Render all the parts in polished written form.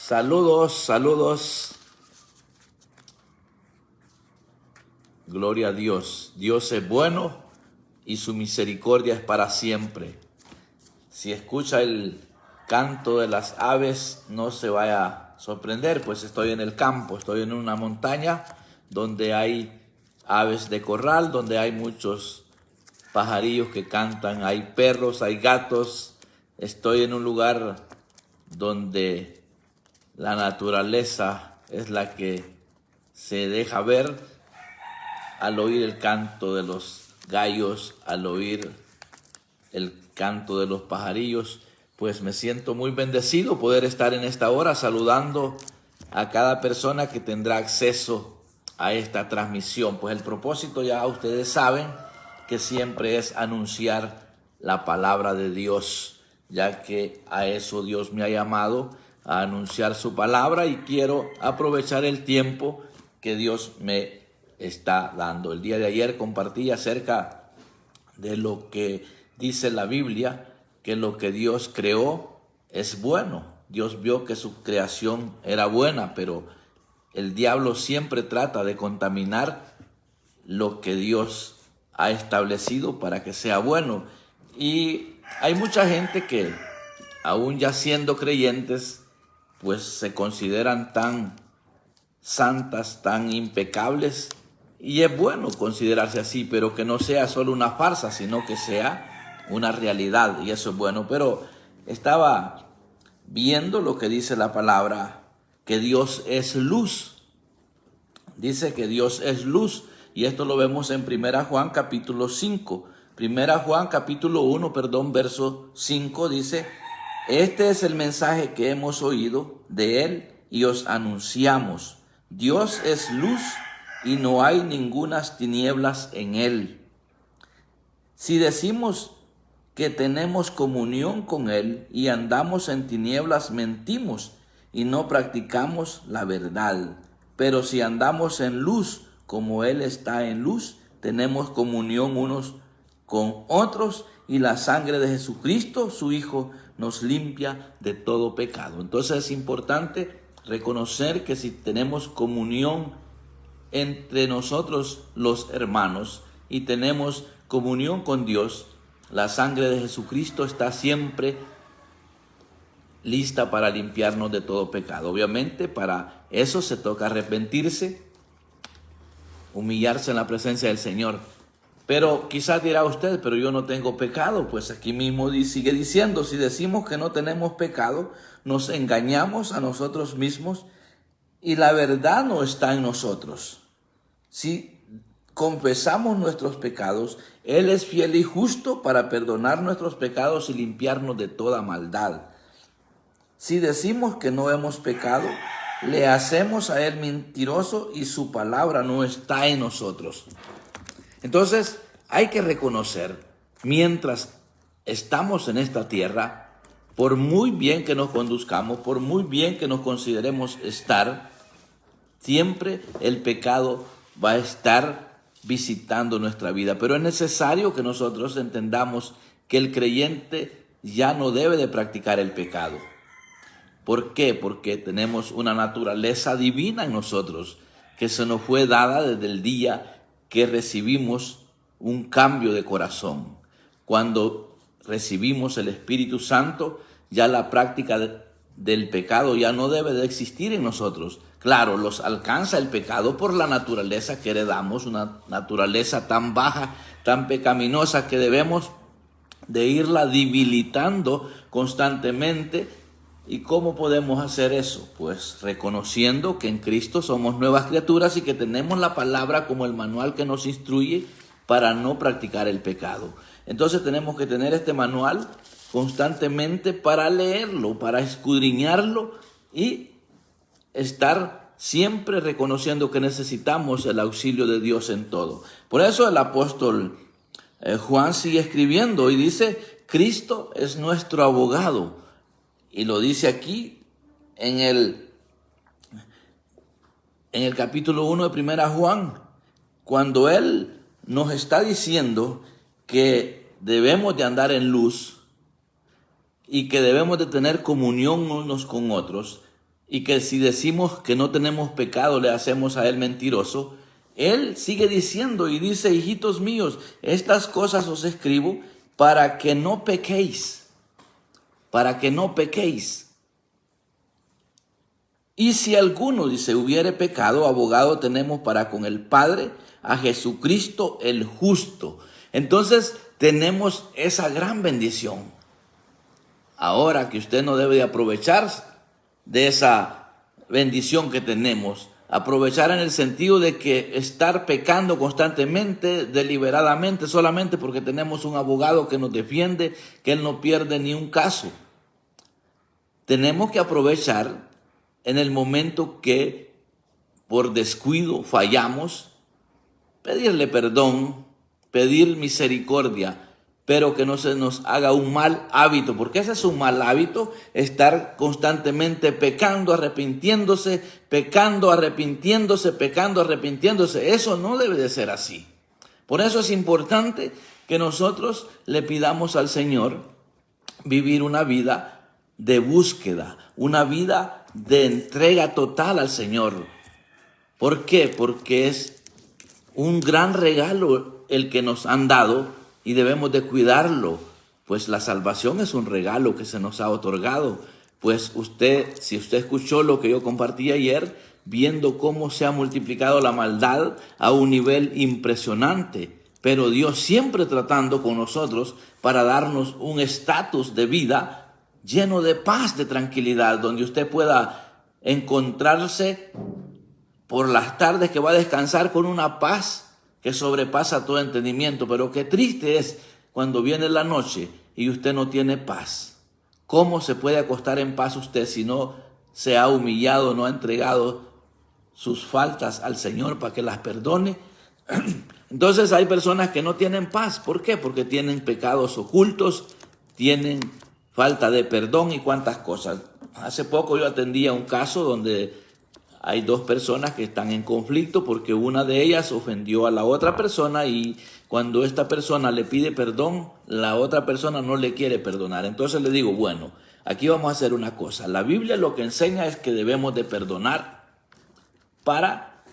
Saludos, saludos. Gloria a Dios. Dios es bueno y su misericordia es para siempre. Si escucha el canto de las aves, no se vaya a sorprender, pues estoy en el campo, estoy en una montaña donde hay aves de corral, donde hay muchos pajarillos que cantan, hay perros, hay gatos. Estoy en un lugar donde la naturaleza es la que se deja ver al oír el canto de los gallos, al oír el canto de los pajarillos. Pues me siento muy bendecido poder estar en esta hora saludando a cada persona que tendrá acceso a esta transmisión. Pues el propósito, ya ustedes saben, que siempre es anunciar la palabra de Dios, ya que a eso Dios me ha llamado, a anunciar su palabra, y quiero aprovechar el tiempo que Dios me está dando. El día de ayer compartí acerca de lo que dice la Biblia, que lo que Dios creó es bueno. Dios vio que su creación era buena, pero el diablo siempre trata de contaminar lo que Dios ha establecido para que sea bueno. Y hay mucha gente que, aún ya siendo creyentes, pues se consideran tan santas, tan impecables, y es bueno considerarse así, pero que no sea solo una farsa, sino que sea una realidad, y eso es bueno. Pero estaba viendo lo que dice la palabra, que Dios es luz. Dice que Dios es luz, y esto lo vemos en 1 Juan capítulo 5. 1 Juan capítulo 1, verso 5 dice: este es el mensaje que hemos oído de él y os anunciamos. Dios es luz y no hay ningunas tinieblas en él. Si decimos que tenemos comunión con él y andamos en tinieblas, mentimos y no practicamos la verdad. Pero si andamos en luz, como él está en luz, tenemos comunión unos con otros, y la sangre de Jesucristo, su Hijo, nos limpia de todo pecado. Entonces es importante reconocer que si tenemos comunión entre nosotros los hermanos y tenemos comunión con Dios, la sangre de Jesucristo está siempre lista para limpiarnos de todo pecado. Obviamente para eso se toca arrepentirse, humillarse en la presencia del Señor. Pero quizás dirá usted: pero yo no tengo pecado. Pues aquí mismo sigue diciendo: si decimos que no tenemos pecado, nos engañamos a nosotros mismos y la verdad no está en nosotros. Si confesamos nuestros pecados, Él es fiel y justo para perdonar nuestros pecados y limpiarnos de toda maldad. Si decimos que no hemos pecado, le hacemos a Él mentiroso y su palabra no está en nosotros. Entonces hay que reconocer, mientras estamos en esta tierra, por muy bien que nos conduzcamos, por muy bien que nos consideremos estar, siempre el pecado va a estar visitando nuestra vida. Pero es necesario que nosotros entendamos que el creyente ya no debe de practicar el pecado. ¿Por qué? Porque tenemos una naturaleza divina en nosotros, que se nos fue dada desde el día que recibimos un cambio de corazón. Cuando recibimos el Espíritu Santo, ya la práctica del pecado ya no debe de existir en nosotros. Claro, los alcanza el pecado por la naturaleza que heredamos, una naturaleza tan baja, tan pecaminosa, que debemos de irla debilitando constantemente. ¿Y cómo podemos hacer eso? Pues reconociendo que en Cristo somos nuevas criaturas y que tenemos la palabra como el manual que nos instruye para no practicar el pecado. Entonces tenemos que tener este manual constantemente para leerlo, para escudriñarlo y estar siempre reconociendo que necesitamos el auxilio de Dios en todo. Por eso el apóstol Juan sigue escribiendo y dice: Cristo es nuestro abogado. Y lo dice aquí en el capítulo 1 de 1 Juan, cuando él nos está diciendo que debemos de andar en luz y que debemos de tener comunión unos con otros. y que si decimos que no tenemos pecado le hacemos a él mentiroso, él sigue diciendo y dice: hijitos míos, estas cosas os escribo para que no pequéis, para que no pequéis. Y si alguno, dice, hubiere pecado, abogado tenemos para con el Padre, a Jesucristo el justo. Entonces tenemos esa gran bendición. Ahora que usted no debe de aprovechar de esa bendición que tenemos, aprovechar en el sentido de que estar pecando constantemente, deliberadamente, solamente porque tenemos un abogado que nos defiende, que él no pierde ni un caso. Tenemos que aprovechar en el momento que por descuido fallamos, pedirle perdón, pedir misericordia, pero que no se nos haga un mal hábito, porque ese es un mal hábito, estar constantemente pecando, arrepintiéndose, pecando, arrepintiéndose, pecando, arrepintiéndose. Eso no debe de ser así. Por eso es importante que nosotros le pidamos al Señor vivir una vida de búsqueda, una vida de entrega total al Señor. ¿Por qué? Porque es un gran regalo el que nos han dado y debemos de cuidarlo, pues la salvación es un regalo que se nos ha otorgado. Pues si usted escuchó lo que yo compartí ayer, viendo cómo se ha multiplicado la maldad a un nivel impresionante, pero Dios siempre tratando con nosotros para darnos un estatus de vida lleno de paz, de tranquilidad, donde usted pueda encontrarse por las tardes que va a descansar con una paz que sobrepasa todo entendimiento. Pero qué triste es cuando viene la noche y usted no tiene paz. ¿Cómo se puede acostar en paz usted si no se ha humillado, no ha entregado sus faltas al Señor para que las perdone? Entonces hay personas que no tienen paz. ¿Por qué? Porque tienen pecados ocultos, tienen falta de perdón y cuantas cosas. Hace poco yo atendía un caso donde hay dos personas que están en conflicto porque una de ellas ofendió a la otra persona y cuando esta persona le pide perdón, la otra persona no le quiere perdonar. Entonces le digo, bueno, aquí vamos a hacer una cosa. La Biblia lo que enseña es que debemos de perdonar. Para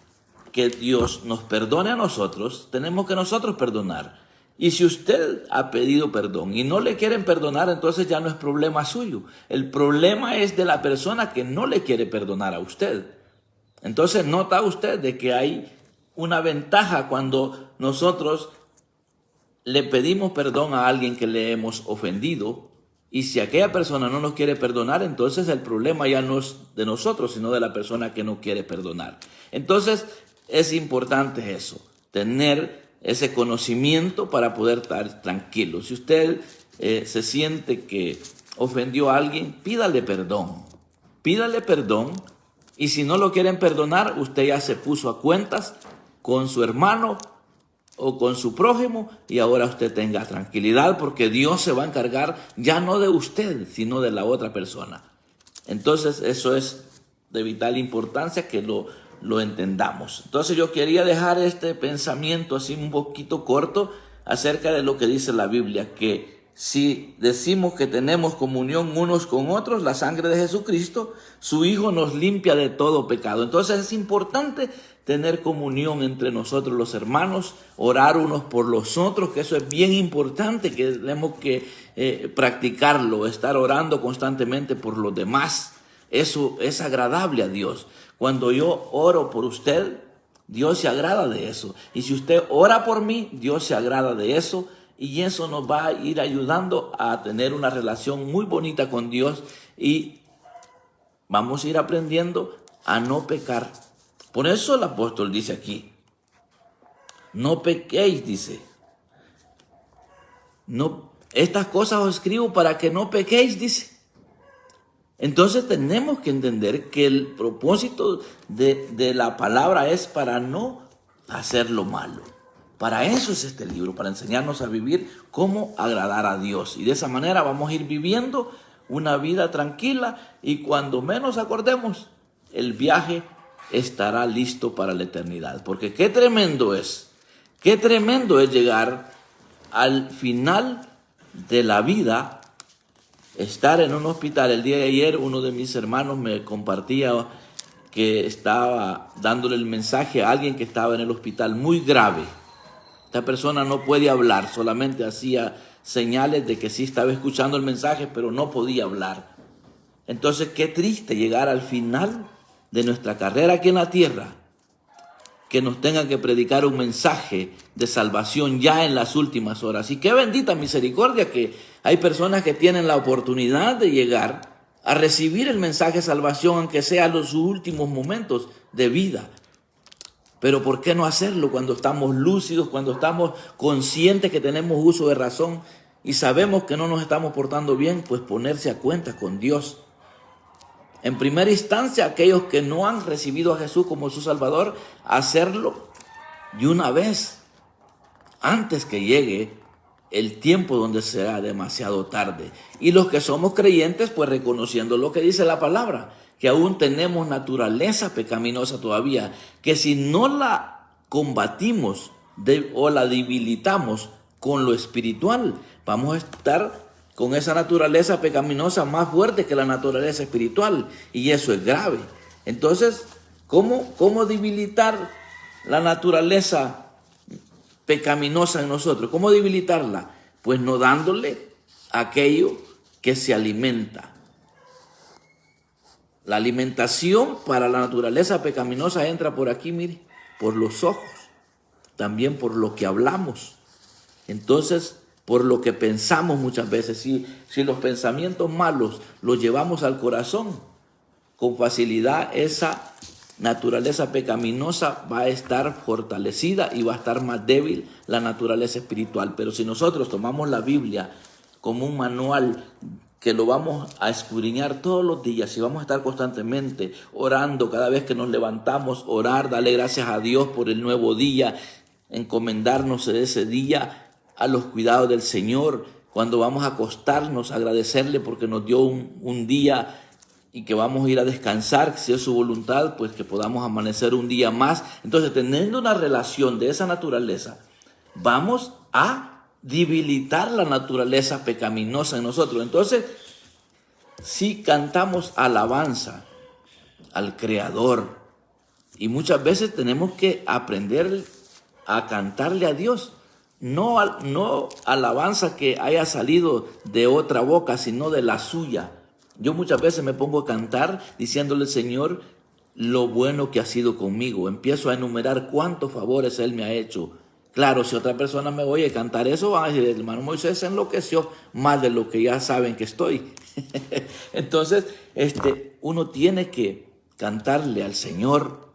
que Dios nos perdone a nosotros, tenemos que nosotros perdonar. Y si usted ha pedido perdón y no le quieren perdonar, entonces ya no es problema suyo. El problema es de la persona que no le quiere perdonar a usted. Entonces nota usted de que hay una ventaja cuando nosotros le pedimos perdón a alguien que le hemos ofendido, y si aquella persona no nos quiere perdonar, entonces el problema ya no es de nosotros, sino de la persona que no quiere perdonar. Entonces es importante eso, tener ese conocimiento para poder estar tranquilo. Si usted se siente que ofendió a alguien, pídale perdón, y si no lo quieren perdonar, usted ya se puso a cuentas con su hermano o con su prójimo y ahora usted tenga tranquilidad porque Dios se va a encargar ya no de usted, sino de la otra persona. Entonces eso es de vital importancia que lo entendamos. Entonces yo quería dejar este pensamiento así un poquito corto acerca de lo que dice la Biblia, que si decimos que tenemos comunión unos con otros, la sangre de Jesucristo, su Hijo nos limpia de todo pecado. Entonces es importante tener comunión entre nosotros los hermanos, orar unos por los otros, que eso es bien importante, que tenemos que practicarlo, estar orando constantemente por los demás. Eso es agradable a Dios. Cuando yo oro por usted, Dios se agrada de eso. Y si usted ora por mí, Dios se agrada de eso. Y eso nos va a ir ayudando a tener una relación muy bonita con Dios y vamos a ir aprendiendo a no pecar. Por eso el apóstol dice aquí, no pequéis, dice. No, estas cosas os escribo para que no pequéis, dice. Entonces tenemos que entender que el propósito de la palabra es para no hacer lo malo. Para eso es este libro, para enseñarnos a vivir cómo agradar a Dios. Y de esa manera vamos a ir viviendo una vida tranquila y cuando menos acordemos, el viaje estará listo para la eternidad. Porque qué tremendo es llegar al final de la vida estar en un hospital. El día de ayer uno de mis hermanos me compartía que estaba dándole el mensaje a alguien que estaba en el hospital muy grave. Esta persona no puede hablar, solamente hacía señales de que sí estaba escuchando el mensaje, pero no podía hablar. Entonces, qué triste llegar al final de nuestra carrera aquí en la tierra, que nos tengan que predicar un mensaje de salvación ya en las últimas horas. Y qué bendita misericordia que hay personas que tienen la oportunidad de llegar a recibir el mensaje de salvación, aunque sea en los últimos momentos de vida. Pero ¿por qué no hacerlo cuando estamos lúcidos, cuando estamos conscientes que tenemos uso de razón y sabemos que no nos estamos portando bien? Pues ponerse a cuenta con Dios. En primera instancia, aquellos que no han recibido a Jesús como su Salvador, hacerlo de una vez, antes que llegue el tiempo donde será demasiado tarde. Y los que somos creyentes, pues reconociendo lo que dice la palabra, que aún tenemos naturaleza pecaminosa todavía, que si no la combatimos o la debilitamos con lo espiritual, vamos a estar con esa naturaleza pecaminosa más fuerte que la naturaleza espiritual, y eso es grave. Entonces, ¿cómo debilitar la naturaleza pecaminosa en nosotros? ¿Cómo debilitarla? Pues no dándole aquello que se alimenta. La alimentación para la naturaleza pecaminosa entra por aquí, mire, por los ojos, también por lo que hablamos. Entonces, por lo que pensamos muchas veces, si los pensamientos malos los llevamos al corazón, con facilidad esa naturaleza pecaminosa va a estar fortalecida y va a estar más débil la naturaleza espiritual. Pero si nosotros tomamos la Biblia como un manual que lo vamos a escudriñar todos los días y vamos a estar constantemente orando cada vez que nos levantamos, orar, darle gracias a Dios por el nuevo día, encomendarnos de ese día a los cuidados del Señor. Cuando vamos a acostarnos, agradecerle porque nos dio un día y que vamos a ir a descansar, si es su voluntad, pues que podamos amanecer un día más. Entonces, teniendo una relación de esa naturaleza, vamos a debilitar la naturaleza pecaminosa en nosotros. Entonces, si cantamos alabanza al Creador, y muchas veces tenemos que aprender a cantarle a Dios, no alabanza que haya salido de otra boca, sino de la suya. Yo muchas veces me pongo a cantar diciéndole, Señor, lo bueno que ha sido conmigo. Empiezo a enumerar cuántos favores Él me ha hecho. Claro, si otra persona me oye cantar eso, van a decir, el hermano Moisés se enloqueció más de lo que ya saben que estoy. Entonces, uno tiene que cantarle al Señor,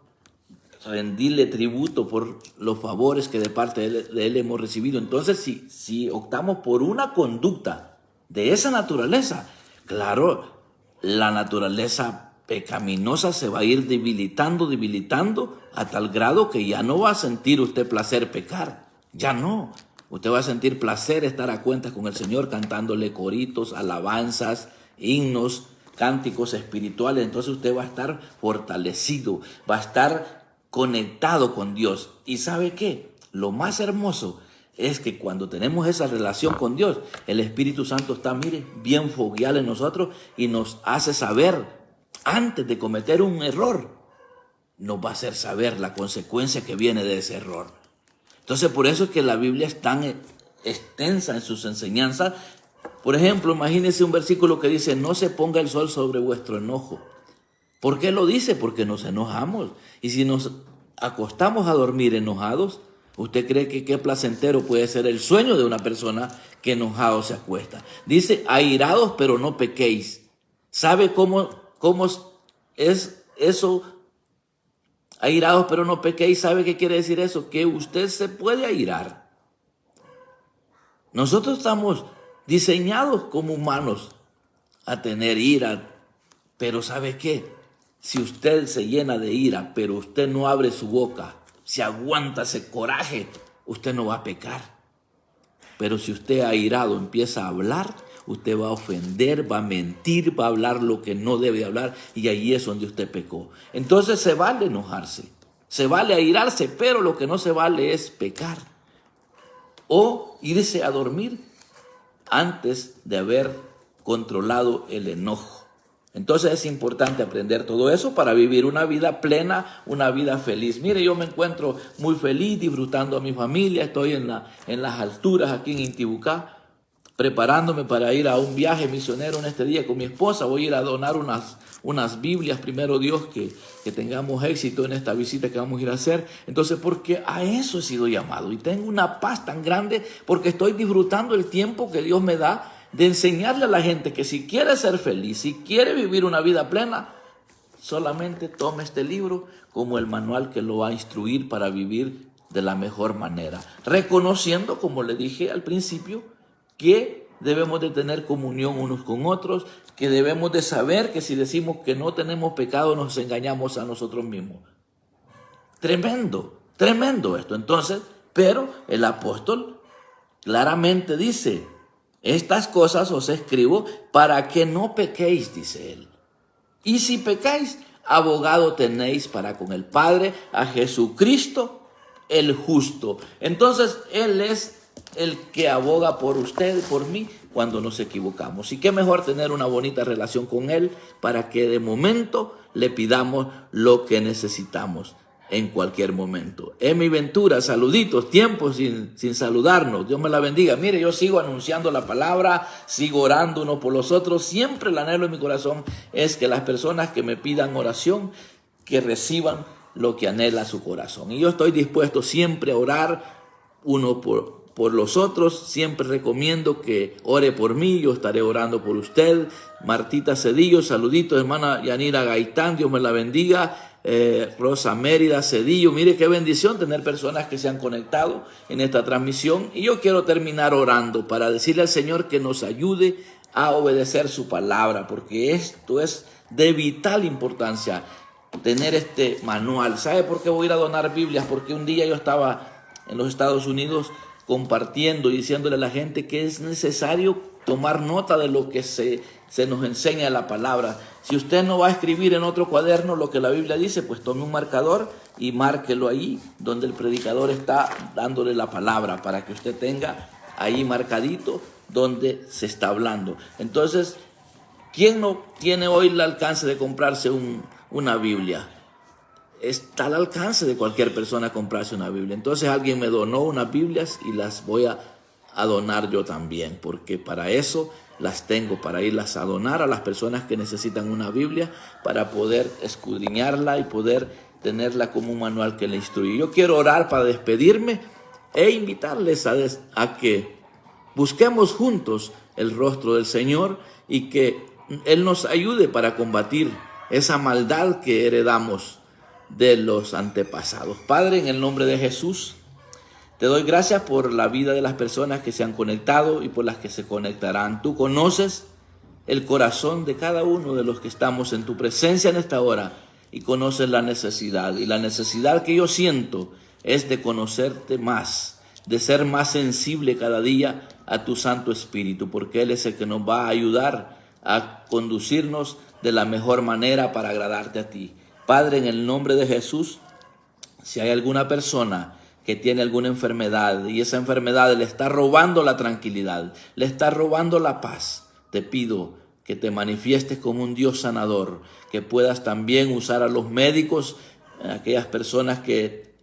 rendirle tributo por los favores que de parte de Él hemos recibido. Entonces, si optamos por una conducta de esa naturaleza, claro, la naturaleza pecaminosa se va a ir debilitando a tal grado que ya no va a sentir usted placer pecar. Ya no. Usted va a sentir placer estar a cuentas con el Señor cantándole coritos, alabanzas, himnos, cánticos espirituales. Entonces usted va a estar fortalecido, va a estar conectado con Dios. ¿Y sabe qué? Lo más hermoso es que cuando tenemos esa relación con Dios, el Espíritu Santo está, mire, bien fogueal en nosotros y nos hace saber, antes de cometer un error, nos va a hacer saber la consecuencia que viene de ese error. Entonces, por eso es que la Biblia es tan extensa en sus enseñanzas. Por ejemplo, imagínense un versículo que dice, no se ponga el sol sobre vuestro enojo. ¿Por qué lo dice? Porque nos enojamos. Y si nos acostamos a dormir enojados, ¿usted cree que qué placentero puede ser el sueño de una persona que enojado se acuesta? Dice, airados pero no pequéis. ¿Sabe cómo es eso? Airados pero no pequéis. ¿Sabe qué quiere decir eso? Que usted se puede airar. Nosotros estamos diseñados como humanos a tener ira, pero ¿sabe qué? Si usted se llena de ira, pero usted no abre su boca, si aguanta ese coraje, usted no va a pecar. Pero si usted airado empieza a hablar, usted va a ofender, va a mentir, va a hablar lo que no debe hablar, y ahí es donde usted pecó. Entonces se vale enojarse, se vale airarse, pero lo que no se vale es pecar o irse a dormir antes de haber controlado el enojo. Entonces es importante aprender todo eso para vivir una vida plena, una vida feliz. Mire, yo me encuentro muy feliz disfrutando a mi familia. Estoy en las alturas aquí en Intibucá, preparándome para ir a un viaje misionero en este día con mi esposa. Voy a ir a donar unas Biblias, primero Dios, que tengamos éxito en esta visita que vamos a ir a hacer. Entonces, porque a eso he sido llamado y tengo una paz tan grande porque estoy disfrutando el tiempo que Dios me da de enseñarle a la gente que si quiere ser feliz, si quiere vivir una vida plena, solamente tome este libro como el manual que lo va a instruir para vivir de la mejor manera, reconociendo, como le dije al principio, que debemos de tener comunión unos con otros, que debemos de saber que si decimos que no tenemos pecado nos engañamos a nosotros mismos. Tremendo, tremendo esto. Entonces, pero el apóstol claramente dice: estas cosas os escribo para que no pequéis, dice él. Y si pecáis, abogado tenéis para con el Padre, a Jesucristo el justo. Entonces, Él es el que aboga por usted y por mí cuando nos equivocamos. Y qué mejor tener una bonita relación con Él para que de momento le pidamos lo que necesitamos en cualquier momento. Emi Ventura, saluditos, tiempo sin saludarnos. Dios me la bendiga. Mire, yo sigo anunciando la palabra, sigo orando unos por los otros. Siempre el anhelo en mi corazón es que las personas que me pidan oración, que reciban lo que anhela su corazón. Y yo estoy dispuesto siempre a orar uno por los otros. Siempre recomiendo que ore por mí, yo estaré orando por usted. Martita Cedillo, saluditos, hermana Yanira Gaitán, Dios me la bendiga. Rosa Mérida Cedillo, mire qué bendición tener personas que se han conectado en esta transmisión. Y yo quiero terminar orando para decirle al Señor que nos ayude a obedecer su palabra, porque esto es de vital importancia, tener este manual. ¿Sabe por qué voy a ir a donar Biblias? Porque un día yo estaba en los Estados Unidos compartiendo y diciéndole a la gente que es necesario tomar nota de lo que se nos enseña la palabra. Si usted no va a escribir en otro cuaderno lo que la Biblia dice, pues tome un marcador y márquelo ahí donde el predicador está dándole la palabra, para que usted tenga ahí marcadito donde se está hablando. Entonces, ¿quién no tiene hoy el alcance de comprarse una Biblia? Está al alcance de cualquier persona comprarse una Biblia. Entonces alguien me donó unas Biblias y las voy a donar yo también, porque para eso las tengo, para irlas a donar a las personas que necesitan una Biblia, para poder escudriñarla y poder tenerla como un manual que le instruye. Yo quiero orar para despedirme e invitarles a que busquemos juntos el rostro del Señor y que Él nos ayude para combatir esa maldad que heredamos de los antepasados. Padre, en el nombre de Jesús, te doy gracias por la vida de las personas que se han conectado y por las que se conectarán. Tú conoces el corazón de cada uno de los que estamos en tu presencia en esta hora y conoces la necesidad. Y la necesidad que yo siento es de conocerte más, de ser más sensible cada día a tu Santo Espíritu, porque Él es el que nos va a ayudar a conducirnos de la mejor manera para agradarte a ti. Padre, en el nombre de Jesús, si hay alguna persona que tiene alguna enfermedad y esa enfermedad le está robando la tranquilidad, le está robando la paz, te pido que te manifiestes como un Dios sanador, que puedas también usar a los médicos, aquellas personas que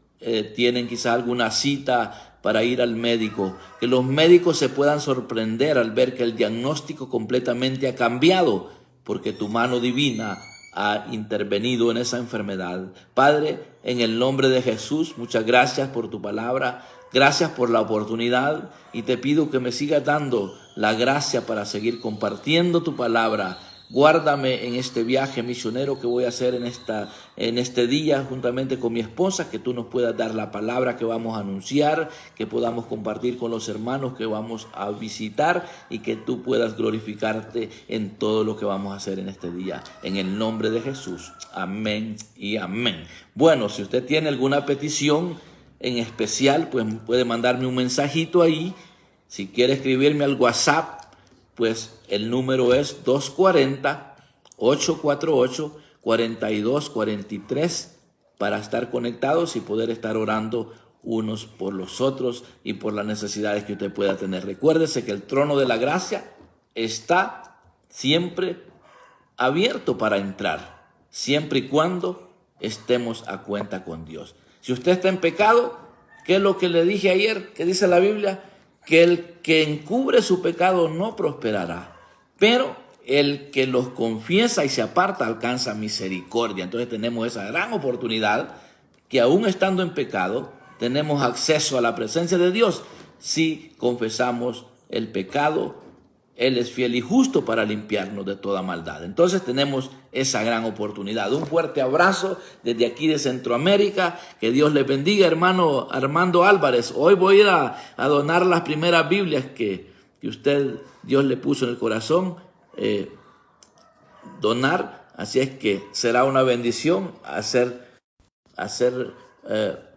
tienen quizá alguna cita para ir al médico, que los médicos se puedan sorprender al ver que el diagnóstico completamente ha cambiado, porque tu mano divina ha intervenido en esa enfermedad. Padre, en el nombre de Jesús, muchas gracias por tu palabra, gracias por la oportunidad y te pido que me sigas dando la gracia para seguir compartiendo tu palabra. Guárdame en este viaje misionero que voy a hacer en este día juntamente con mi esposa, que tú nos puedas dar la palabra que vamos a anunciar, que podamos compartir con los hermanos que vamos a visitar y que tú puedas glorificarte en todo lo que vamos a hacer en este día. En el nombre de Jesús. Amén y amén. Bueno, si usted tiene alguna petición en especial, pues puede mandarme un mensajito ahí. Si quiere escribirme al WhatsApp, pues el número es 240-848-4243 para estar conectados y poder estar orando unos por los otros y por las necesidades que usted pueda tener. Recuérdese que el trono de la gracia está siempre abierto para entrar, siempre y cuando estemos a cuenta con Dios. Si usted está en pecado, ¿qué es lo que le dije ayer? ¿Qué dice la Biblia? Que el que encubre su pecado no prosperará, pero el que los confiesa y se aparta alcanza misericordia. Entonces tenemos esa gran oportunidad que aún estando en pecado, tenemos acceso a la presencia de Dios si confesamos el pecado. Él es fiel y justo para limpiarnos de toda maldad. Entonces tenemos esa gran oportunidad. Un fuerte abrazo desde aquí de Centroamérica. Que Dios les bendiga, hermano Armando Álvarez. Hoy voy a ir a donar las primeras Biblias que Dios le puso en el corazón donar. Así es que será una bendición hacer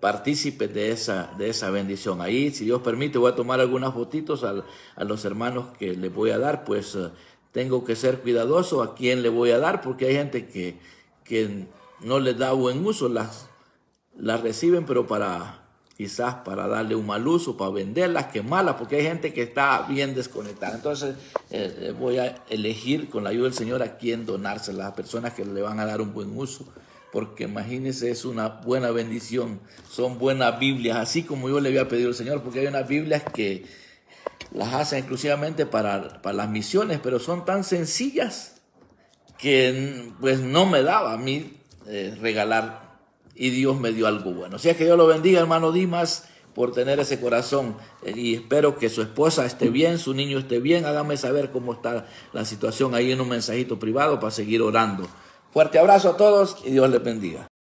partícipes de esa bendición. Ahí, si Dios permite, voy a tomar algunas fotitos a los hermanos que les voy a dar, pues tengo que ser cuidadoso a quién le voy a dar, porque hay gente que no les da buen uso, las reciben, pero quizás para darle un mal uso, para venderlas, quemarlas, porque hay gente que está bien desconectada. Entonces voy a elegir con la ayuda del Señor a quién donárselas, a personas que le van a dar un buen uso. Porque imagínense, es una buena bendición, son buenas Biblias, así como yo le había pedido al Señor, porque hay unas Biblias que las hacen exclusivamente para las misiones, pero son tan sencillas que pues no me daba a mí regalar, y Dios me dio algo bueno. O sea que Dios lo bendiga, hermano Dimas, por tener ese corazón, y espero que su esposa esté bien, su niño esté bien. Hágame saber cómo está la situación ahí en un mensajito privado para seguir orando. Fuerte abrazo a todos y Dios les bendiga.